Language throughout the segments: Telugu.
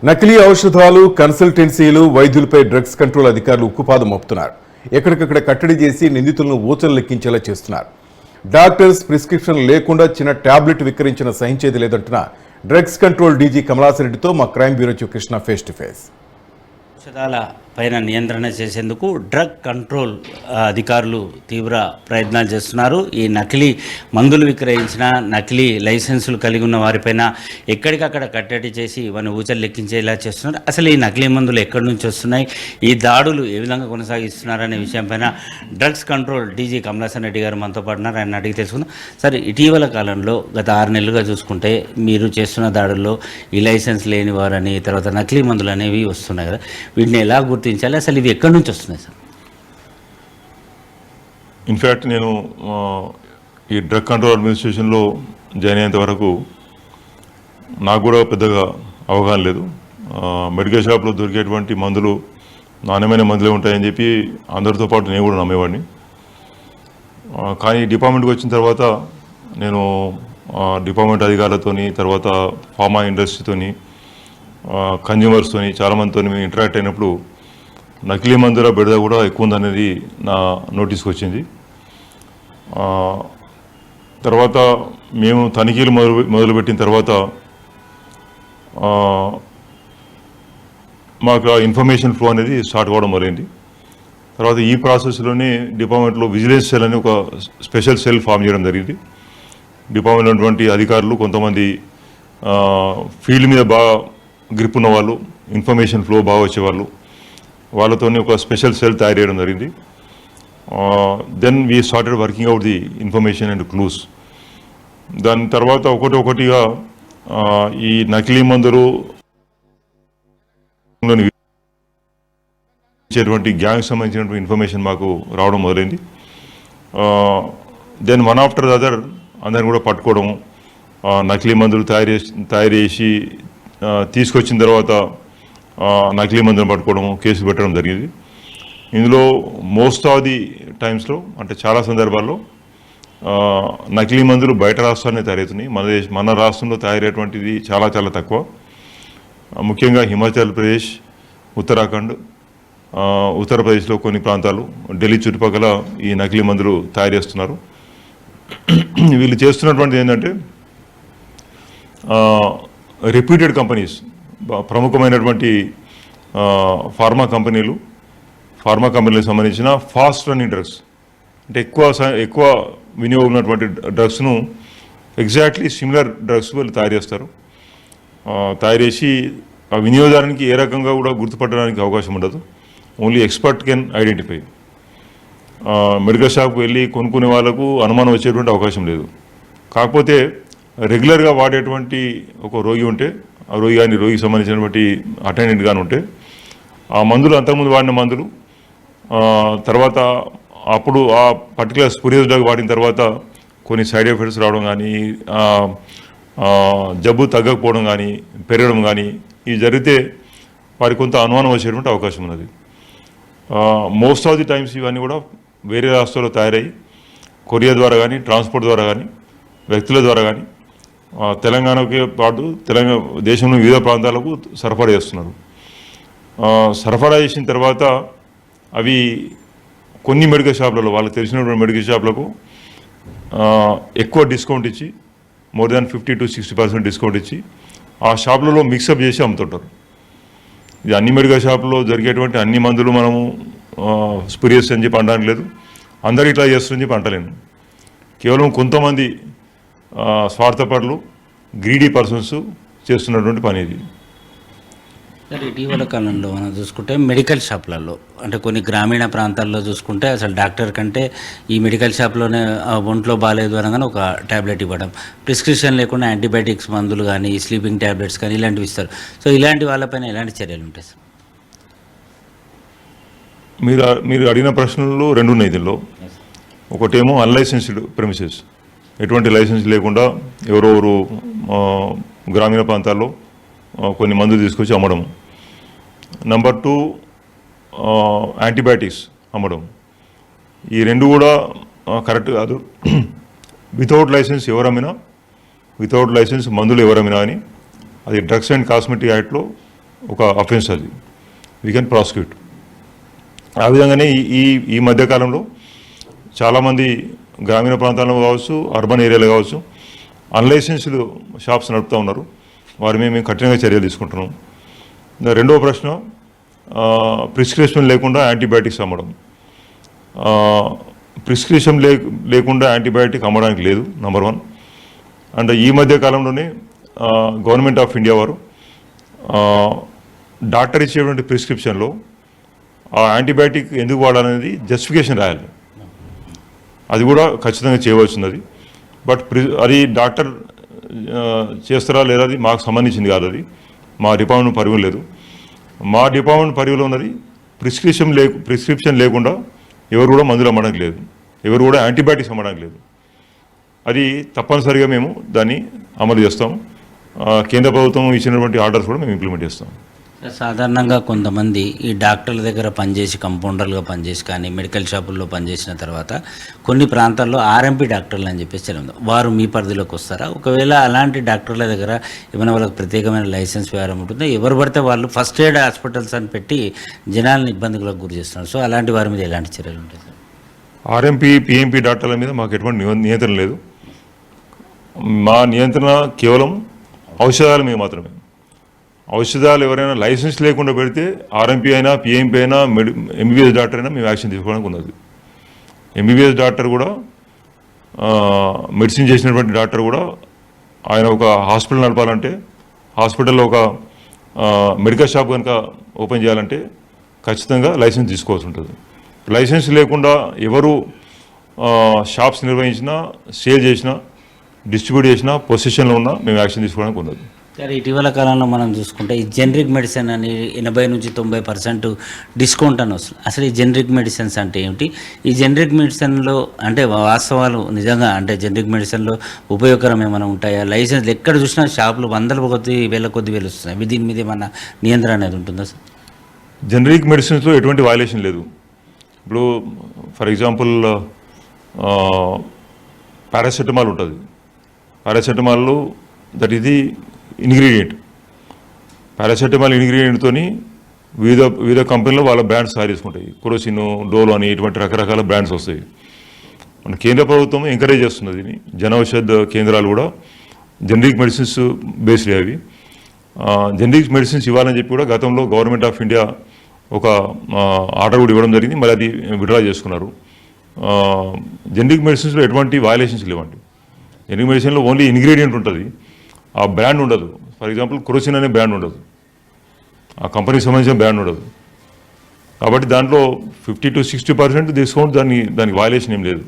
నకిలీ ఔషధాలు, కన్సల్టెన్సీలు, వైద్యులపై డ్రగ్స్ కంట్రోల్ అధికారులు ఉక్కుపాదం మోపుతున్నారు. ఎక్కడికక్కడ కట్టడి చేసి నిందితులను ఊచలు లెక్కించేలా చేస్తున్నారు. డాక్టర్స్ ప్రిస్క్రిప్షన్ లేకుండా చిన్న టాబ్లెట్ విక్రయించిన సహించేది లేదంటున్న డ్రగ్స్ కంట్రోల్ డీజీ కమలాసరెడ్డితో మా crime bureau chief Krishna face to face. ఔషధాల పైన నియంత్రణ చేసేందుకు డ్రగ్ కంట్రోల్ అధికారులు తీవ్ర ప్రయత్నాలు చేస్తున్నారు. ఈ నకిలీ మందులు విక్రయించిన, నకిలీ లైసెన్సులు కలిగి ఉన్న వారిపైన ఎక్కడికక్కడ కట్టడి చేసి వారిని ఊచలు లెక్కించేలా చేస్తున్నారు. అసలు ఈ నకిలీ మందులు ఎక్కడి నుంచి వస్తున్నాయి, ఈ దాడులు ఏ విధంగా కొనసాగిస్తున్నారనే విషయంపైన drugs control DG Kamalasan Reddy గారు మనతో పాటు ఉన్నారు. ఆయన అడిగి తెలుసుకుందాం. సరే, ఇటీవల కాలంలో గత 6 నెలలుగా చూసుకుంటే మీరు చేస్తున్న దాడుల్లో ఈ లైసెన్స్ లేని వారని, తర్వాత నకిలీ మందులు అనేవి వస్తున్నాయి కదా, వీటిని ఎలా గుర్తించాలి, అసలు ఇవి ఎక్కడి నుంచి వస్తున్నాయి సార్? ఇన్ఫ్యాక్ట్ నేను ఈ డ్రగ్ కంట్రోల్ అడ్మినిస్ట్రేషన్లో జాయిన్ అయ్యేంత వరకు నాకు కూడా పెద్దగా అవగాహన లేదు. మెడికల్ షాప్లో దొరికేటువంటి మందులు నాణ్యమైన మందులే ఉంటాయని చెప్పి అందరితో పాటు నేను కూడా నమ్మేవాడిని. కానీ డిపార్ట్మెంట్కి వచ్చిన తర్వాత నేను డిపార్ట్మెంట్ అధికారులతోని, తర్వాత ఫార్మా ఇండస్ట్రీతోని, కన్జ్యూమర్స్తోని, చాలామందితో మేము ఇంటరాక్ట్ అయినప్పుడు నకిలీ మందుల బెడద కూడా ఎక్కువ ఉందనేది నా నోటీస్కి వచ్చింది. తర్వాత మేము తనిఖీలు మొదలుపెట్టిన తర్వాత మాకు ఆ ఇన్ఫర్మేషన్ ఫ్లో అనేది స్టార్ట్ కావడం మొదలైంది. తర్వాత ఈ ప్రాసెస్లోనే డిపార్ట్మెంట్లో విజిలెన్స్ సెల్ అని ఒక స్పెషల్ సెల్ ఫామ్ చేయడం జరిగింది. డిపార్ట్మెంట్లో ఉన్నటువంటి అధికారులు, కొంతమంది ఫీల్డ్ మీద బాగా గ్రిప్ ఉన్న వాళ్ళు, ఇన్ఫర్మేషన్ ఫ్లో బాగా వచ్చేవాళ్ళు, వాళ్ళతో ఒక స్పెషల్ సెల్ తయారు చేయడం జరిగింది. Then we started working out the information and clues. దాని తర్వాత ఒకటిగా ఈ నకిలీ మందులు ఇచ్చేటువంటి గ్యాంగ్ సంబంధించినటువంటి ఇన్ఫర్మేషన్ మాకు రావడం మొదలైంది. Then one after the other అందరిని కూడా పట్టుకోవడము, నకిలీ మందులు తయారు చేసి తీసుకొచ్చిన తర్వాత నకిలీ మందులను పట్టుకోవడము, కేసు పెట్టడం జరిగింది. ఇందులో మోస్ట్ ఆఫ్ ది టైమ్స్లో, అంటే చాలా సందర్భాల్లో నకిలీ మందులు బయట రాష్ట్రాలనే తయారవుతున్నాయి. మన రాష్ట్రంలో తయారయ్యేటువంటిది చాలా చాలా తక్కువ. ముఖ్యంగా హిమాచల్ ప్రదేశ్, ఉత్తరాఖండ్, ఉత్తరప్రదేశ్లో కొన్ని ప్రాంతాలు, ఢిల్లీ చుట్టుపక్కల ఈ నకిలీ మందులు తయారు చేస్తున్నారు. వీళ్ళు చేస్తున్నటువంటిది ఏంటంటే రెప్యూటెడ్ కంపెనీస్, ప్రముఖమైనటువంటి ఫార్మా కంపెనీలకు సంబంధించిన ఫాస్ట్ రన్నింగ్ డ్రగ్స్, అంటే ఎక్కువ వినియోగం ఉన్నటువంటి డ్రగ్స్ను ఎగ్జాక్ట్లీ సిమిలర్ డ్రగ్స్ వీళ్ళు తయారు చేస్తారు. తయారు చేసి ఆ వినియోగదారునికి ఏ రకంగా కూడా గుర్తుపట్టడానికి అవకాశం ఉండదు. Only expert can identify. Medical షాప్కి వెళ్ళి కొనుక్కునే వాళ్ళకు అనుమానం వచ్చేటువంటి అవకాశం లేదు. కాకపోతే రెగ్యులర్గా వాడేటువంటి ఒక రోగి ఉంటే, ఆ రోగి కానీ రోగికి సంబంధించినటువంటి అటెండెంట్ కానీ ఉంటే, ఆ మందులు అంతకుముందు వాడిన మందులు తర్వాత అప్పుడు ఆ పర్టికులర్ స్పూరియస్ డ్రగ్ వాడిన తర్వాత కొన్ని సైడ్ ఎఫెక్ట్స్ రావడం కానీ, జబ్బు తగ్గకపోవడం కానీ, పెరగడం కానీ ఇవి జరిగితే వారికి కొంత అనుమానం వచ్చేటువంటి అవకాశం ఉన్నది. మోస్ట్ ఆఫ్ ది టైమ్స్ ఇవన్నీ కూడా వేరే రాష్ట్రాల్లో తయారయ్యి కొరియర్ ద్వారా కానీ, ట్రాన్స్పోర్ట్ ద్వారా కానీ, వ్యక్తుల ద్వారా కానీ తెలంగాణకే పాటు దేశంలో వివిధ ప్రాంతాలకు సరఫరా చేస్తున్నారు. సరఫరా చేసిన తర్వాత అవి కొన్ని మెడికల్ షాపులలో, వాళ్ళకి తెలిసినటువంటి మెడికల్ షాపులకు ఎక్కువ డిస్కౌంట్ ఇచ్చి, మోర్ దాన్ 50 to 60% డిస్కౌంట్ ఇచ్చి ఆ షాపులలో మిక్సప్ చేసి అమ్ముతుంటారు. ఇది అన్ని మెడికల్ షాపులో జరిగేటువంటి అన్ని మందులు మనము స్పూరియస్ అని చెప్పి అనడానికి లేదు, అందరూ ఇట్లా చేస్తుందని చెప్పి అంటలేను. కేవలం కొంతమంది స్వార్థపరులు, గ్రీడీ పర్సన్స్ చేస్తున్నటువంటి పని ఇది. సరే, ఇటీవల కాలంలో మనం చూసుకుంటే మెడికల్ షాప్లలో, అంటే కొన్ని గ్రామీణ ప్రాంతాల్లో చూసుకుంటే అసలు డాక్టర్ కంటే ఈ మెడికల్ షాప్లోనే ఒంట్లో బాగాలేదు అనగానే ఒక ట్యాబ్లెట్ ఇవ్వడం, ప్రిస్క్రిప్షన్ లేకుండా యాంటీబయాటిక్స్ మందులు కానీ, స్లీపింగ్ ట్యాబ్లెట్స్ కానీ ఇలాంటివి ఇస్తారు. సో ఇలాంటి వాళ్ళపైన ఎలాంటి చర్యలు ఉంటాయి సార్? మీరు అడిగిన ప్రశ్నలు రెండు ఉన్నాయి దీనిలో. ఒకటేమో అన్లైసెన్స్డ్ ప్రెమిసెస్, ఎటువంటి లైసెన్స్ లేకుండా ఎవరెవరు గ్రామీణ ప్రాంతాల్లో కొన్ని మందులు తీసుకొచ్చి అమ్మడం. నెంబర్ 2 యాంటీబయాటిక్స్ అమ్మడం. ఈ రెండు కూడా కరెక్ట్ కాదు. వితౌట్ లైసెన్స్ ఎవరమ్మినా, వితౌట్ లైసెన్స్ మందులు ఎవరమ్మినా అని అది డ్రగ్స్ అండ్ కాస్మెటిక్ యాక్ట్లో ఒక అఫెన్స్ అది, వీ కెన్ ప్రాసిక్యూట్. ఆ విధంగానే ఈ మధ్యకాలంలో చాలామంది గ్రామీణ ప్రాంతాల్లో కావచ్చు, అర్బన్ ఏరియాలో కావచ్చు, అన్లైసెన్స్డ్ షాప్స్ నడుపుతూ ఉన్నారు. వారి మేము కఠినంగా చర్యలు తీసుకుంటున్నాం. రెండవ ప్రశ్న, ప్రిస్క్రిప్షన్ లేకుండా యాంటీబయాటిక్స్ అమ్మడం. ప్రిస్క్రిప్షన్ లేకుండా యాంటీబయాటిక్ అమ్మడానికి లేదు, నంబర్ 1. అండ్ ఈ మధ్య కాలంలోనే గవర్నమెంట్ ఆఫ్ ఇండియా వారు డాక్టర్ ఇచ్చేటువంటి ప్రిస్క్రిప్షన్లో ఆ యాంటీబయాటిక్ ఎందుకు వాడాలనేది జస్టిఫికేషన్ రాయాలి. అది కూడా ఖచ్చితంగా చేయవలసినది. బట్ అది డాక్టర్ చేస్తారా లేదా అది మాకు సంబంధించింది కాదు, అది మా డిపార్ట్మెంట్ పరిధిలో లేదు. మా డిపార్ట్మెంట్ పరిధిలో ఉన్నది ప్రిస్క్రిప్షన్ లేకుండా ఎవరు కూడా మందులు అమ్మడానికి లేదు, ఎవరు కూడా యాంటీబయాటిక్స్ అమ్మడానికి లేదు. అది తప్పనిసరిగా మేము దాన్ని అమలు చేస్తాం. కేంద్ర ప్రభుత్వం ఇచ్చినటువంటి ఆర్డర్స్ కూడా మేము ఇంప్లిమెంట్ చేస్తాం. సాధారణంగా కొంతమంది ఈ డాక్టర్ల దగ్గర పనిచేసి, కంపౌండర్లుగా పనిచేసి కానీ మెడికల్ షాపుల్లో పనిచేసిన తర్వాత కొన్ని ప్రాంతాల్లో ఆర్ఎంపీ డాక్టర్లు అని చెప్పేసి తెలియదు, వారు మీ పరిధిలోకి వస్తారా? ఒకవేళ అలాంటి డాక్టర్ల దగ్గర ఏమైనా వాళ్ళకి ప్రత్యేకమైన లైసెన్స్ వ్యవహారం ఉంటుందో, ఎవరు పడితే వాళ్ళు ఫస్ట్ ఎయిడ్ హాస్పిటల్స్ అని పెట్టి జనాలను ఇబ్బందులకు గురి చేస్తున్నారు. సో అలాంటి వారి మీద ఎలాంటి చర్యలు ఉంటాయి సార్? ఆర్ఎంపీ, పిఎంపీ డాక్టర్ల మీద మాకు ఎటువంటి నియంత్రణ లేదు. మా నియంత్రణ కేవలం ఔషధాల మీద మాత్రమే. ఔషధాలు ఎవరైనా లైసెన్స్ లేకుండా పెడితే ఆర్ఎంపీ అయినా, పిఎంపీ అయినా, ఎంబీబీఎస్ డాక్టర్ అయినా మేము యాక్షన్ తీసుకోవడానికి ఉన్నది. ఎంబీబీఎస్ డాక్టర్ కూడా, మెడిసిన్ చేసినటువంటి డాక్టర్ కూడా, ఆయన ఒక హాస్పిటల్ నడపాలంటే, హాస్పిటల్లో ఒక మెడికల్ షాప్ కనుక ఓపెన్ చేయాలంటే ఖచ్చితంగా లైసెన్స్ తీసుకోవాల్సి ఉంటుంది. లైసెన్స్ లేకుండా ఎవరు షాప్స్ నిర్వహించినా, సేల్ చేసినా, డిస్ట్రిబ్యూట్ చేసినా, పొజిషన్లో ఉన్నా మేము యాక్షన్ తీసుకోవడానికి ఉన్నది. సరే, ఇటీవల కాలంలో మనం చూసుకుంటే ఈ జనరిక్ మెడిసిన్ అని 80 నుంచి 90% డిస్కౌంట్ అని వస్తుంది. అసలు ఈ జనరిక్ మెడిసిన్స్ అంటే ఏమిటి? ఈ జనరిక్ మెడిసిన్లో అంటే వాస్తవాలు నిజంగా అంటే జనరిక్ మెడిసిన్లో ఉపయోగకరం ఏమైనా ఉంటాయా? లైసెన్స్ ఎక్కడ చూసినా షాపులు వందల కొద్ది వేల వస్తున్నాయి. దీని మీద ఏమన్నా నియంత్రణ అనేది ఉంటుందా సార్? జనరిక్ మెడిసిన్స్లో ఎటువంటి వయలేషన్ లేదు. ఇప్పుడు ఫర్ ఎగ్జాంపుల్ పారాసెటమాల్ ఉంటుంది. పారాసెటమాల్లో దట్ ఇది ఇంగ్రీడియంట్. పారాసెటమాల్ ఇంగ్రీడియంట్తో వివిధ కంపెనీలో వాళ్ళ బ్రాండ్స్ తయారు చేసుకుంటాయి. క్రోసిన్, డోలో అని ఇటువంటి రకరకాల బ్రాండ్స్ వస్తాయి. మన కేంద్ర ప్రభుత్వం ఎంకరేజ్ చేస్తున్నది. జనౌషధ్ కేంద్రాలు కూడా జనరిక్ మెడిసిన్స్ బేస్డ్ అవి. జనరిక్ మెడిసిన్స్ ఇవ్వాలని చెప్పి కూడా గతంలో గవర్నమెంట్ ఆఫ్ ఇండియా ఒక ఆర్డర్ కూడా ఇవ్వడం జరిగింది. మరి అది విత్డ్రా చేసుకున్నారు. జనరిక్ మెడిసిన్స్లో ఎటువంటి వయలేషన్స్ లేవండి. జనరిక్ మెడిసిన్లో ఓన్లీ ఇంగ్రీడియంట్ ఉంటుంది, ఆ బ్రాండ్ ఉండదు. ఫర్ ఎగ్జాంపుల్ క్రోసిన్ అనే బ్రాండ్ ఉండదు, ఆ కంపెనీకి సంబంధించిన బ్రాండ్ ఉండదు. కాబట్టి దాంట్లో 50 to 60% డిస్కౌంట్, దానికి వయలేషన్ ఏం లేదు.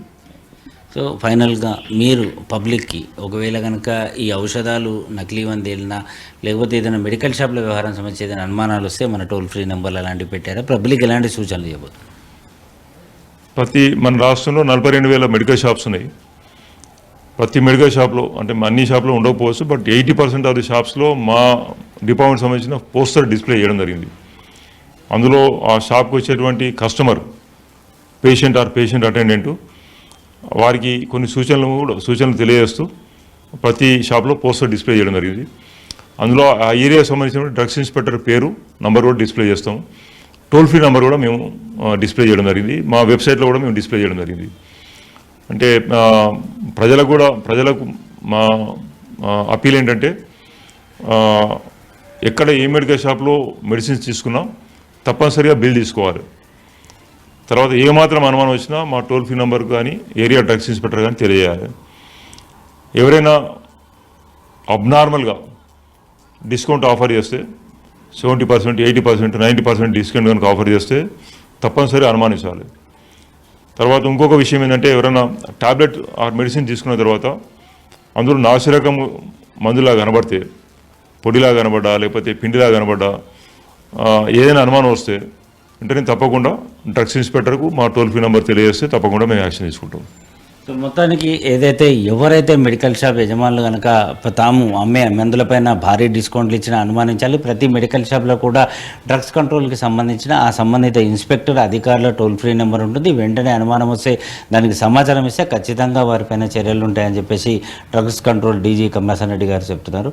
సో ఫైనల్గా మీరు పబ్లిక్కి ఒకవేళ కనుక ఈ ఔషధాలు నకిలీవని తేలినా, లేకపోతే ఏదైనా మెడికల్ షాప్ల వ్యవహారం సంబంధించి ఏదైనా అనుమానాలు వస్తే మన టోల్ ఫ్రీ నెంబర్లు అలాంటివి పెట్టారా? పబ్లిక్ ఎలాంటి సూచనలు ఇవ్వబోతుంది? మన రాష్ట్రంలో 42,000 మెడికల్ షాప్స్ ఉన్నాయి. ప్రతి మెడికల్ షాప్లో, అంటే అన్ని షాప్లో ఉండకపోవచ్చు, బట్ 80% ఆఫ్ ది షాప్స్లో మా డిపార్ట్మెంట్ సంబంధించిన పోస్టర్ డిస్ప్లే చేయడం జరిగింది. అందులో ఆ షాప్కి వచ్చేటువంటి కస్టమర్, పేషెంట్ అటెండెంట్, వారికి కొన్ని సూచనలు తెలియజేస్తూ ప్రతి షాప్లో పోస్టర్ డిస్ప్లే చేయడం జరిగింది. అందులో ఆ ఏరియా సంబంధించిన డ్రగ్స్ ఇన్స్పెక్టర్ పేరు, నంబర్ కూడా డిస్ప్లే చేస్తాము. టోల్ ఫ్రీ నెంబర్ కూడా మేము డిస్ప్లే చేయడం జరిగింది. మా వెబ్సైట్లో కూడా మేము డిస్ప్లే చేయడం జరిగింది. అంటే ప్రజలకు మా అపీల్ ఏంటంటే, ఎక్కడ ఏ మెడికల్ షాప్లో మెడిసిన్స్ తీసుకున్నా తప్పనిసరిగా బిల్ తీసుకోవాలి. తర్వాత ఏమాత్రం అనుమానం వచ్చినా మా టోల్ ఫ్రీ నెంబర్ కానీ, ఏరియా డ్రగ్స్ ఇన్స్పెక్టర్ కానీ తెలియజేయాలి. ఎవరైనా అబ్నార్మల్గా డిస్కౌంట్ ఆఫర్ చేస్తే 70%, 80%, 90% డిస్కౌంట్ కనుక ఆఫర్ చేస్తే తప్పనిసరిగా అనుమానించాలి. తర్వాత ఇంకొక విషయం ఏంటంటే, ఎవరైనా టాబ్లెట్ ఆర్ మెడిసిన్ తీసుకున్న తర్వాత అందులో నాసిరకం మందులా కనబడితే, పొడిలా కనబడ్డా లేకపోతే పిండిలా కనబడ్డా, ఏదైనా అనుమానం వస్తే వెంటనే తప్పకుండా డ్రగ్స్ ఇన్స్పెక్టర్కు మా టోల్ ఫ్రీ నెంబర్ తెలియజేస్తే తప్పకుండా మేము యాక్షన్ తీసుకుంటాం. సో మొత్తానికి ఎవరైతే మెడికల్ షాప్ యజమానులు కనుక తాము అమ్మే మందులపైన భారీ డిస్కౌంట్లు ఇచ్చినా అనుమానించాలి. ప్రతి మెడికల్ షాప్లో కూడా డ్రగ్స్ కంట్రోల్కి సంబంధించిన ఆ సంబంధిత ఇన్స్పెక్టర్ అధికారుల టోల్ ఫ్రీ నెంబర్ ఉంటుంది. వెంటనే అనుమానం వస్తే దానికి సమాచారం ఇస్తే ఖచ్చితంగా వారిపైన చర్యలు ఉంటాయని చెప్పేసి drugs control DG Kamalasan Reddy garu చెప్తున్నారు.